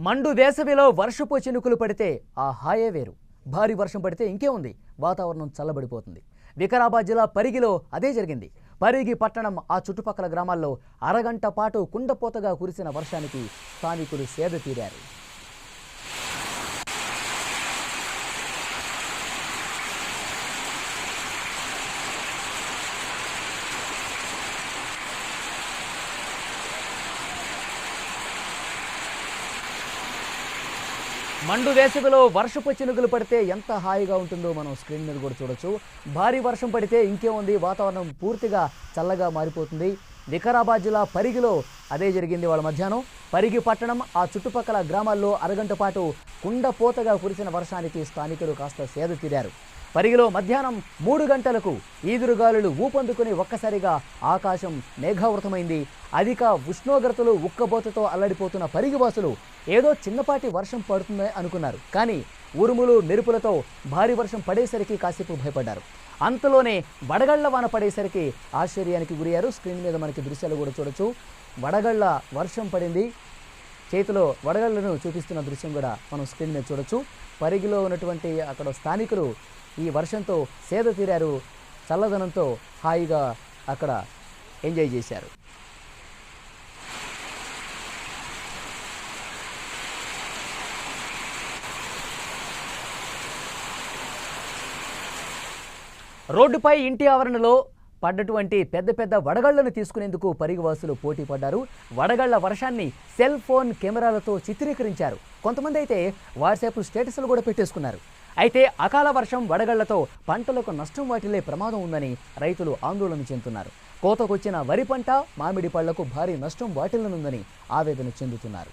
మండు వేసవిలో వర్షపు చినుకులు పడితే ఆ హాయే వేరు. భారీ వర్షం పడితే ఇంకే ఉంది, వాతావరణం చల్లబడిపోతుంది. వికారాబాద్ జిల్లా పరిగిలో అదే జరిగింది. పరిగి పట్టణం ఆ చుట్టుపక్కల గ్రామాల్లో అరగంట పాటు కుండపోతగా కురిసిన వర్షానికి స్థానికులు సేద తీరారు. మండు వేసవిలో వర్షపు చినుకులు పడితే ఎంత హాయిగా ఉంటుందో మనం స్క్రీన్ మీద కూడా చూడొచ్చు. భారీ వర్షం పడితే ఇంకే ఉంది, వాతావరణం పూర్తిగా చల్లగా మారిపోతుంది. వికారాబాద్ జిల్లా పరిగిలో అదే జరిగింది. వాళ్ళ మధ్యాహ్నం పరిగి పట్టణం ఆ చుట్టుపక్కల గ్రామాల్లో అరగంట పాటు కుండపోతగా కురిసిన వర్షానికి స్థానికులు కాస్త సేద తీరారు. పరిగిలో మధ్యాహ్నం 3 గంటలకు ఈదురుగాలులు ఊపందుకుని ఒక్కసారిగా ఆకాశం మేఘావృతమైంది. అధిక ఉష్ణోగ్రతలు ఉక్కబోతతో అల్లడిపోతున్న పరిగివాసులు ఏదో చిన్నపాటి వర్షం పడుతుందని అనుకున్నారు. కానీ ఉరుములు మెరుపులతో భారీ వర్షం పడేసరికి కాసేపు భయపడ్డారు. అంతలోనే వడగళ్ల వాన పడేసరికి ఆశ్చర్యానికి గురయ్యారు. స్క్రీన్ మీద మనకి దృశ్యాలు కూడా చూడొచ్చు. వడగళ్ల వర్షం పడింది. చేతిలో వడగళ్లను చూపిస్తున్న దృశ్యం కూడా మనం స్క్రీన్ మీద చూడొచ్చు. పరిగిలో ఉన్నటువంటి అక్కడ స్థానికులు ఈ వర్షంతో సేద తీరారు. చల్లదనంతో హాయిగా అక్కడ ఎంజాయ్ చేశారు. రోడ్డుపై ఇంటి ఆవరణలో పడ్డటువంటి పెద్ద పెద్ద వడగళ్లను తీసుకునేందుకు పరిగివాసులు పోటీ పడ్డారు. వడగళ్ల వర్షాన్ని సెల్ ఫోన్ కెమెరాలతో చిత్రీకరించారు. కొంతమంది అయితే వాట్సాప్ స్టేటస్లు కూడా పెట్టేసుకున్నారు. అయితే అకాల వర్షం వడగళ్లతో పంటలకు నష్టం వాటిల్లే ప్రమాదం ఉందని రైతులు ఆందోళన చెందుతున్నారు. కోతకొచ్చిన వరి పంట, మామిడి పళ్లకు భారీ నష్టం వాటిల్లనుందని ఆవేదన చెందుతున్నారు.